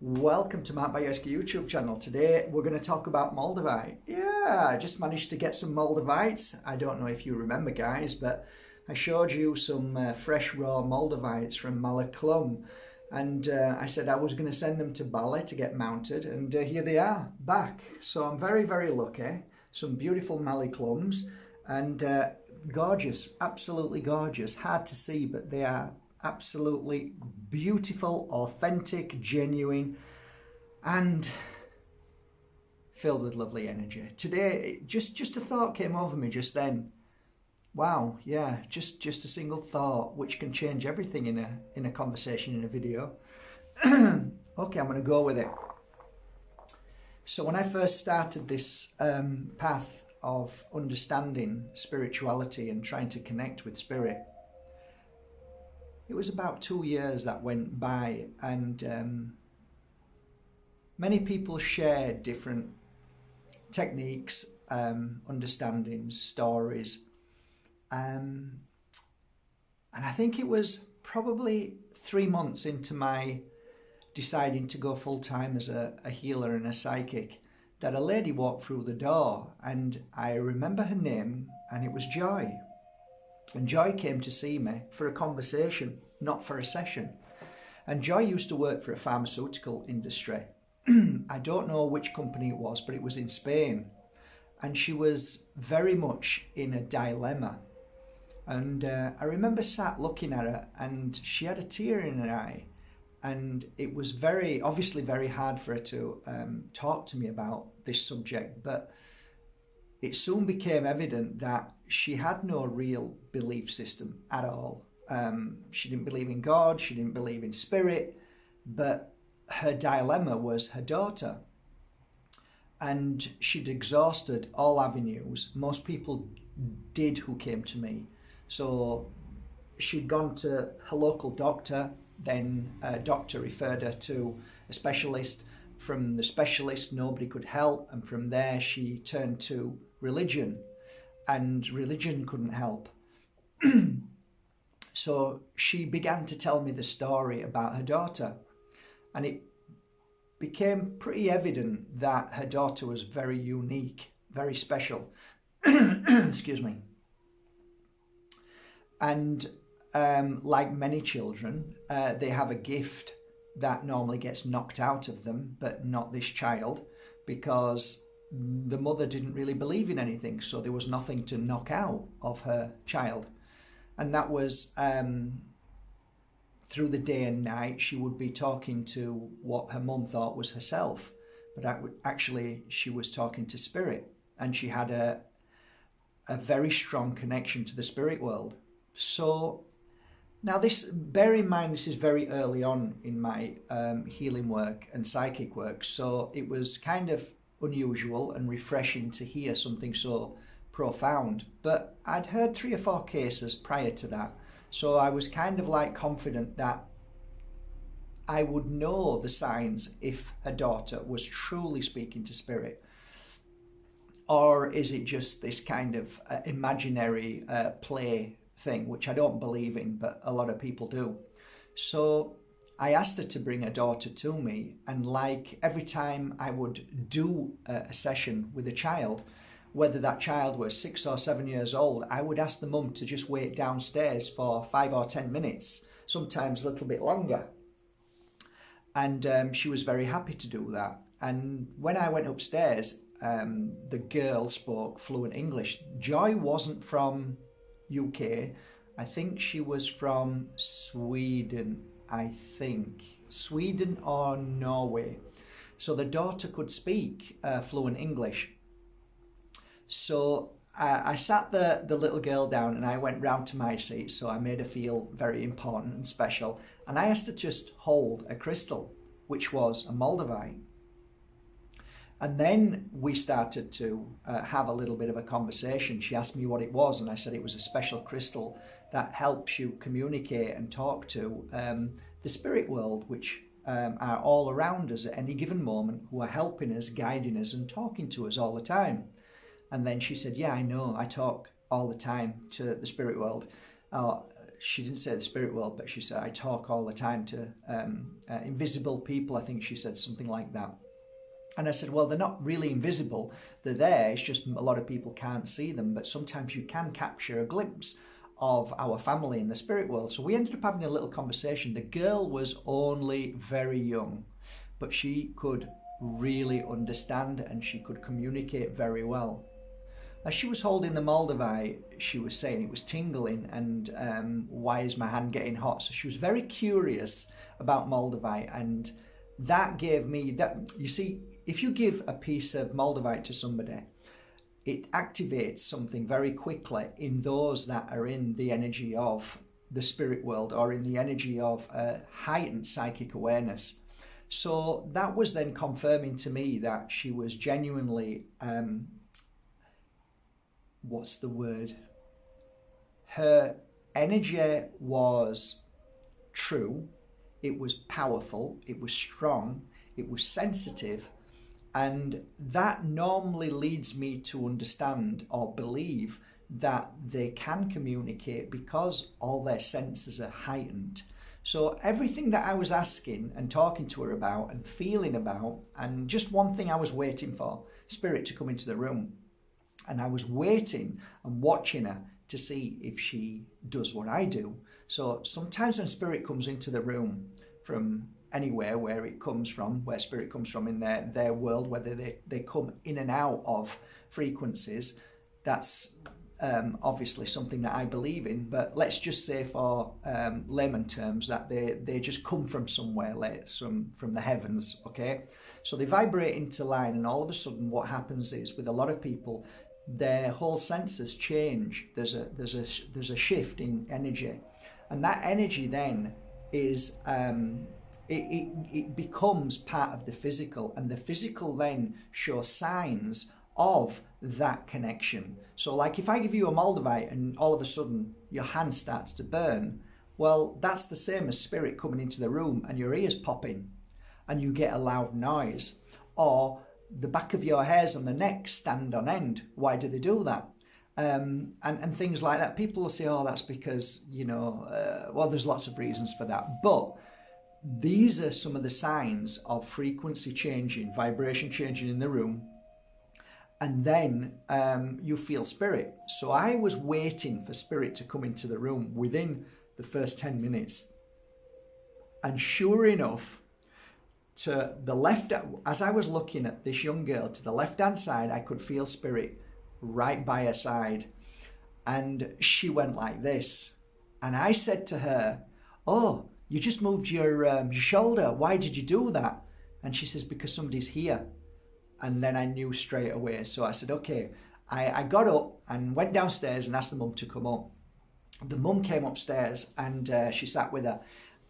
Welcome to my Bajerski YouTube channel. Today we're going to talk about Moldavite. Yeah, I just managed to get some Moldavites. I don't know if you remember, guys, but I showed you some fresh raw Moldavites from Malaclum, and I said I was going to send them to Bali to get mounted, and here they are back. So I'm very, very lucky. Some beautiful Malaclums and gorgeous, absolutely gorgeous. Hard to see, but they are absolutely beautiful, authentic, genuine, and filled with lovely energy. Today, just a thought came over me just then. Wow, yeah, just a single thought which can change everything in a conversation, in a video. Okay, I'm going to go with it. So when I first started this path of understanding spirituality and trying to connect with spirit, it was about 2 years that went by, and many people shared different techniques, understandings, stories. And I think it was probably 3 months into my deciding to go full-time as a healer and a psychic that a lady walked through the door, and I remember her name, and it was Joy. And Joy came to see me for a conversation, not for a session. And Joy used to work for a pharmaceutical industry. I don't know which company it was, but it was in Spain. And she was very much in a dilemma. And I remember sat looking at her, and she had a tear in her eye. And it was obviously very hard for her to talk to me about this subject, but it soon became evident that she had no real belief system at all. She didn't believe in God, she didn't believe in spirit, but her dilemma was her daughter. And she'd exhausted all avenues. Most people did who came to me. So she'd gone to her local doctor, then a doctor referred her to a specialist. From the specialist, nobody could help, and from there she turned to religion, and religion couldn't help. So she began to tell me the story about her daughter, and it became pretty evident that her daughter was very unique, very special. Excuse me. And like many children, they have a gift that normally gets knocked out of them, but not this child, because the mother didn't really believe in anything, so there was nothing to knock out of her child. And that was through the day and night, she would be talking to what her mum thought was herself, but actually she was talking to spirit, and she had a very strong connection to the spirit world. So now this, bear in mind, this is very early on in my healing work and psychic work, so it was kind of unusual and refreshing to hear something so profound. But I'd heard 3 or 4 cases prior to that, so I was kind of like confident that I would know the signs if her daughter was truly speaking to spirit, or is it just this kind of imaginary play thing, which I don't believe in, but a lot of people do. So I asked her to bring her daughter to me, and like every time I would do a session with a child, whether that child was 6 or 7 years old, I would ask the mum to just wait downstairs for 5 or 10 minutes, sometimes a little bit longer. And she was very happy to do that. And when I went upstairs, the girl spoke fluent English. Joy wasn't from UK. I think she was from Sweden, Sweden or Norway. So the daughter could speak fluent English. So I sat the little girl down, and I went round to my seat, so I made her feel very important and special. And I asked her to just hold a crystal, which was a Moldavite. And then we started to have a little bit of a conversation. She asked me what it was, and I said it was a special crystal that helps you communicate and talk to the spirit world, which are all around us at any given moment, who are helping us, guiding us, and talking to us all the time. And then she said, yeah, I know, I talk all the time to the spirit world. she didn't say the spirit world, but she said, I talk all the time to invisible people. I think she said something like that. And I said, well, they're not really invisible. They're there. It's just a lot of people can't see them. But sometimes you can capture a glimpse of our family in the spirit world. So we ended up having a little conversation. The girl was only very young, but she could really understand and she could communicate very well. As she was holding the Moldavite, she was saying it was tingling and why is my hand getting hot? So she was very curious about Moldavite, and that gave me that. You see, if you give a piece of Moldavite to somebody, it activates something very quickly in those that are in the energy of the spirit world or in the energy of heightened psychic awareness. So that was then confirming to me that she was genuinely, what's the word? Her energy was true, it was powerful, it was strong, it was sensitive, and that normally leads me to understand or believe that they can communicate because all their senses are heightened. So everything that I was asking and talking to her about and feeling about, and just one thing I was waiting for, spirit to come into the room. And I was waiting and watching her to see if she does what I do. So sometimes when spirit comes into the room from anywhere where it comes from, where spirit comes from in their world, whether they come in and out of frequencies, that's obviously something that I believe in. But let's just say for layman terms that they just come from somewhere, from the heavens, okay? So they vibrate into line, and all of a sudden what happens is with a lot of people, their whole senses change. There's a shift in energy, and that energy then is it becomes part of the physical, and the physical then shows signs of that connection. So like if I give you a Moldavite and all of a sudden your hand starts to burn, well, that's the same as spirit coming into the room and your ears popping and you get a loud noise, or the back of your hairs on the neck stand on end. Why do they do that? And things like that. People will say, oh, that's because, well, there's lots of reasons for that. But these are some of the signs of frequency changing, vibration changing in the room. And then you feel spirit. So I was waiting for spirit to come into the room within the first 10 minutes. And sure enough, to the left, as I was looking at this young girl, to the left-hand side, I could feel spirit right by her side. And she went like this. And I said to her, oh, you just moved your shoulder. Why did you do that? And she says, because somebody's here. And then I knew straight away. So I said, okay. I got up and went downstairs and asked the mum to come up. The mum came upstairs and she sat with her.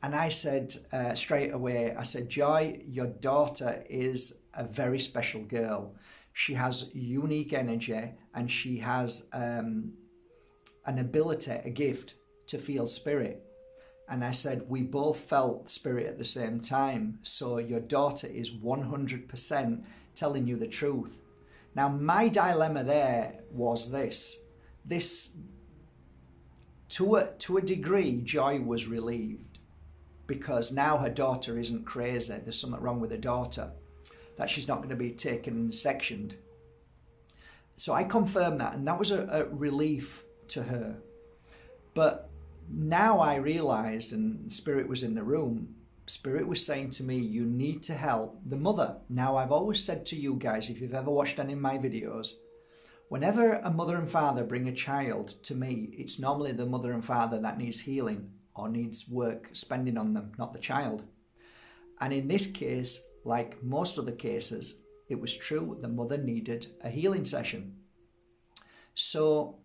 And I said straight away, I said, Joy, your daughter is a very special girl. She has unique energy and she has an ability, a gift to feel spirit. And I said, we both felt spirit at the same time. So your daughter is 100% telling you the truth. Now, my dilemma there was this to a degree, Joy was relieved because now her daughter isn't crazy. There's something wrong with her daughter, that she's not going to be taken and sectioned. So I confirmed that, and that was a relief to her. But now I realized, and spirit was in the room, spirit was saying to me, you need to help the mother. Now, I've always said to you guys, if you've ever watched any of my videos, whenever a mother and father bring a child to me, it's normally the mother and father that needs healing or needs work spending on them, not the child. And in this case, like most other cases, it was true, the mother needed a healing session. So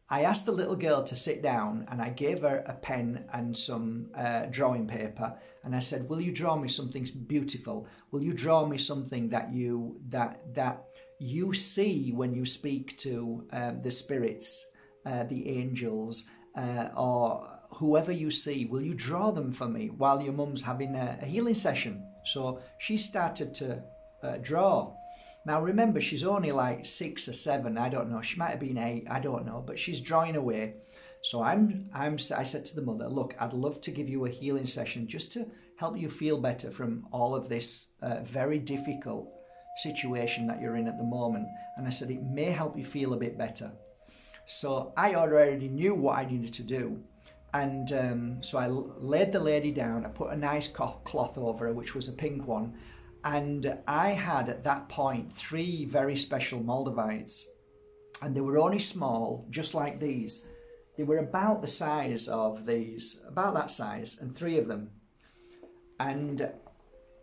I asked the little girl to sit down and I gave her a pen and some drawing paper, and I said, will you draw me something beautiful? Will you draw me something that you see when you speak to the spirits, the angels, or whoever you see? Will you draw them for me while your mum's having a healing session? So she started to draw. Now remember, she's only like 6 or 7, I don't know. She might have been 8, I don't know. But she's drawing away. So I said to the mother, look, I'd love to give you a healing session just to help you feel better from all of this very difficult situation that you're in at the moment. And I said, it may help you feel a bit better. So I already knew what I needed to do. And so I laid the lady down. I put a nice cloth over her, which was a pink one. And I had at that point 3 very special Moldavites. And they were only small, just like these. They were about the size of these, about that size, and 3 of them. And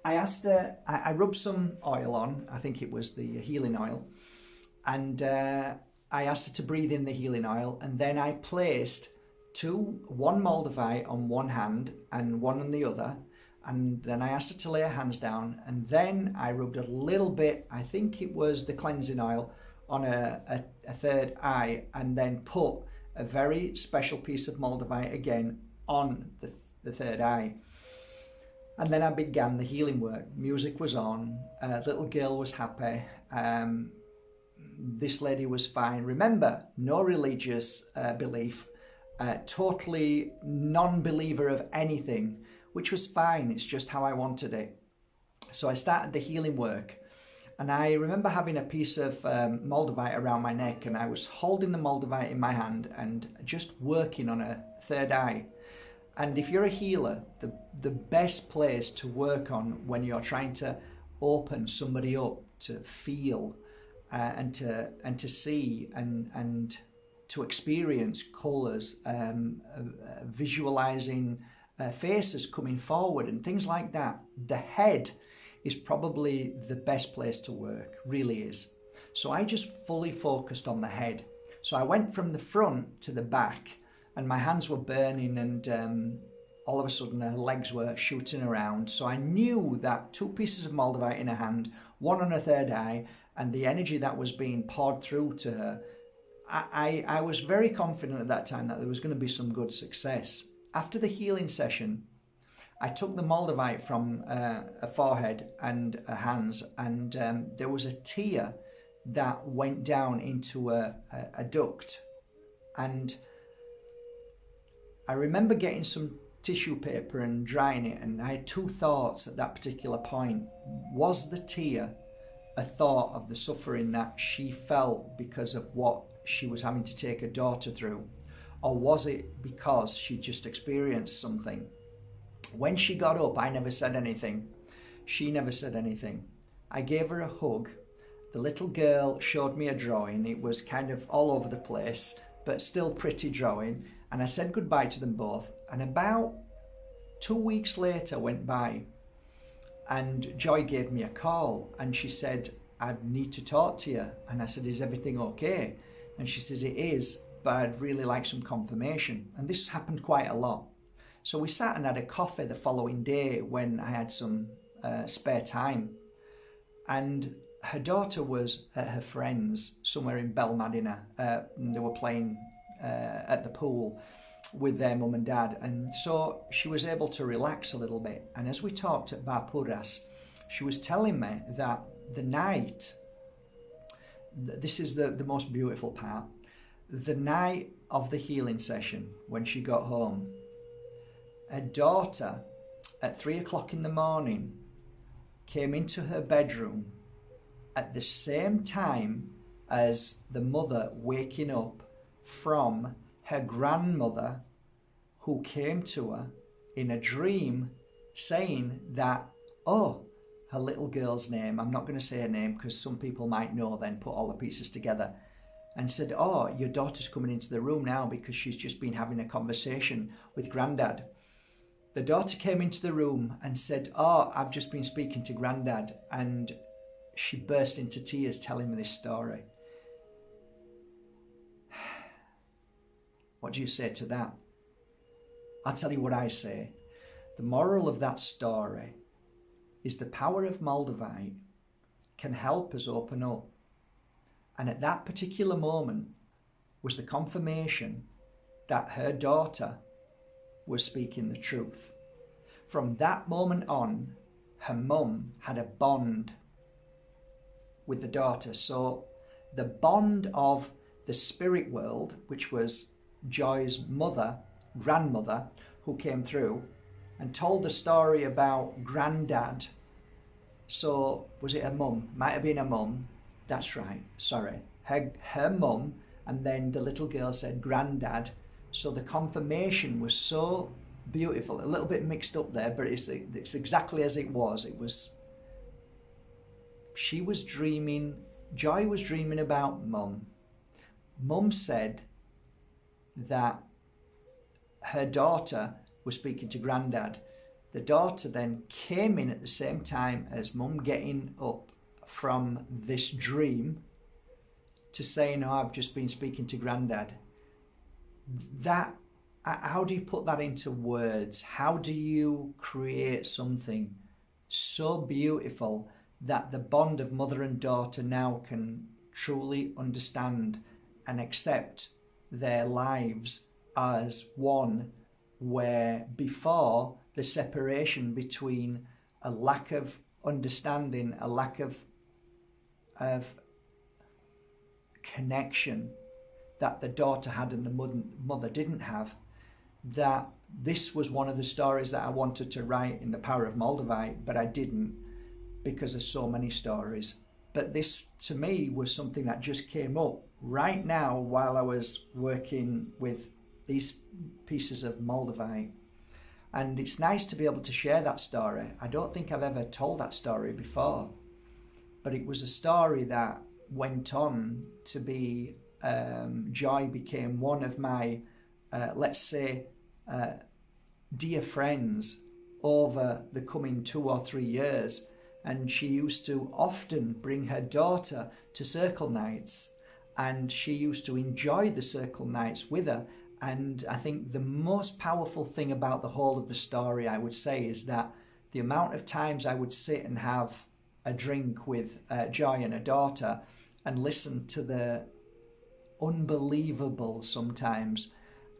I asked her, I rubbed some oil on, I think it was the healing oil, and I asked her to breathe in the healing oil, and then I placed one Moldavite on one hand and one on the other, and then I asked her to lay her hands down, and then I rubbed a little bit, I think it was the cleansing oil, on a third eye, and then put a very special piece of Moldavite again on the third eye. And then I began the healing work. Music was on, little girl was happy, this lady was fine. Remember, no religious belief, totally non-believer of anything, which was fine, it's just how I wanted it. So I started the healing work. And I remember having a piece of Moldavite around my neck, and I was holding the Moldavite in my hand and just working on a third eye. And if you're a healer, the best place to work on when you're trying to open somebody up to feel and to see and to experience colours, visualising faces coming forward and things like that, the head is probably the best place to work, really is. So I just fully focused on the head. So I went from the front to the back, and my hands were burning, and all of a sudden her legs were shooting around. So I knew that 2 pieces of Moldavite in her hand, one on her third eye, and the energy that was being poured through to her, I was very confident at that time that there was going to be some good success. After the healing session, I took the Moldavite from her forehead and her hands, and there was a tear that went down into a duct. And I remember getting some tissue paper and drying it, and I had 2 thoughts at that particular point. Was the tear a thought of the suffering that she felt because of what she was having to take her daughter through? Or was it because she just experienced something? When she got up, I never said anything. She never said anything. I gave her a hug. The little girl showed me a drawing. It was kind of all over the place, but still pretty drawing. And I said goodbye to them both. And about 2 weeks later went by, and Joy gave me a call, and she said, I need to talk to you. And I said, is everything okay? And she says, it is, but I'd really like some confirmation. And this happened quite a lot. So we sat and had a coffee the following day when I had some spare time. And her daughter was at her friend's somewhere in Belmadina. And they were playing at the pool with their mum and dad. And so she was able to relax a little bit. And as we talked at Barpuras, she was telling me that the night, this is the most beautiful part, the night of the healing session, when she got home, her daughter at 3 o'clock in the morning came into her bedroom at the same time as the mother waking up from her grandmother, who came to her in a dream saying that, oh, her little girl's name, I'm not going to say her name because some people might know, then put all the pieces together, and said, oh, your daughter's coming into the room now because she's just been having a conversation with Grandad. The daughter came into the room and said, oh, I've just been speaking to Grandad, and she burst into tears telling me this story. What do you say to that? I'll tell you what I say. The moral of that story is the power of Moldavite can help us open up. And at that particular moment was the confirmation that her daughter was speaking the truth. From that moment on, her mum had a bond with the daughter. So the bond of the spirit world, which was Joy's grandmother, who came through and told the story about Granddad. So was it her mum? Might have been her mum. That's right, sorry. Her mum, and then the little girl said Granddad. So the confirmation was so beautiful, a little bit mixed up there, but it's exactly as it was. Joy was dreaming about Mum. Mum said that her daughter was speaking to Granddad. The daughter then came in at the same time as Mum getting up from this dream to say, no, I've just been speaking to Granddad. How do you put that into words? How do you create something so beautiful that the bond of mother and daughter now can truly understand and accept their lives as one, where before the separation between a lack of understanding, a lack of connection that the daughter had and the mother didn't have, that this was one of the stories that I wanted to write in The Power of Moldavite, but I didn't because there's so many stories. But this, to me, was something that just came up right now while I was working with these pieces of Moldavite. And it's nice to be able to share that story. I don't think I've ever told that story before, but it was a story that went on to be, Joy became one of my, let's say, dear friends over the coming 2 or 3 years. And she used to often bring her daughter to circle nights, and she used to enjoy the circle nights with her. And I think the most powerful thing about the whole of the story, I would say, is that the amount of times I would sit and have a drink with Joy and her daughter and listen to the unbelievable, sometimes,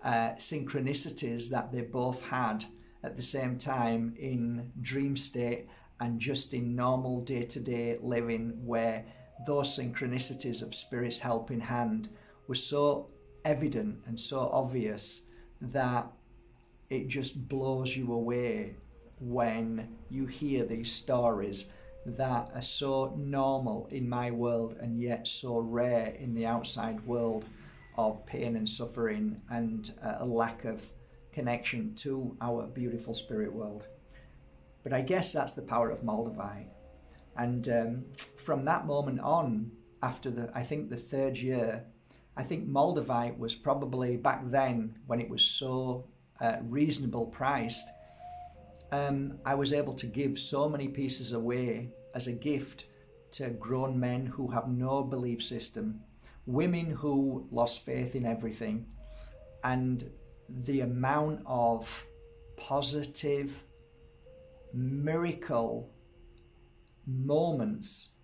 synchronicities that they both had at the same time in dream state and just in normal day-to-day living, where those synchronicities of Spirit's helping hand were so evident and so obvious that it just blows you away when you hear these stories that are so normal in my world and yet so rare in the outside world of pain and suffering and a lack of connection to our beautiful spirit world. But I guess that's the power of Moldavite. And from that moment on, after I think the 3rd year, I think Moldavite was probably back then, when it was so reasonable priced, I was able to give so many pieces away as a gift to grown men who have no belief system, women who lost faith in everything, and the amount of positive miracle moments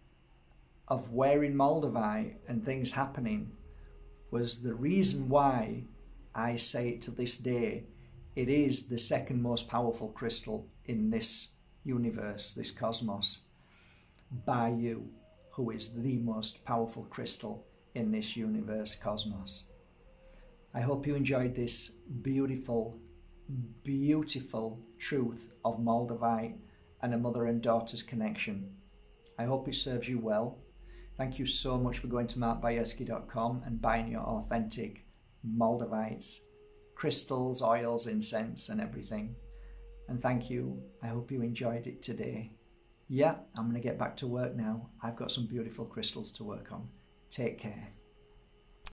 of wearing Moldavite and things happening was the reason why I say it to this day, it is the second most powerful crystal in this universe, this cosmos, by you, who is the most powerful crystal in this universe cosmos. I hope you enjoyed this beautiful, beautiful truth of Moldavite and a mother and daughter's connection. I hope it serves you well. Thank you so much for going to markbajerski.com and buying your authentic Moldavites, crystals, oils, incense and everything. And thank you. I hope you enjoyed it today. Yeah, I'm going to get back to work now. I've got some beautiful crystals to work on. Take care.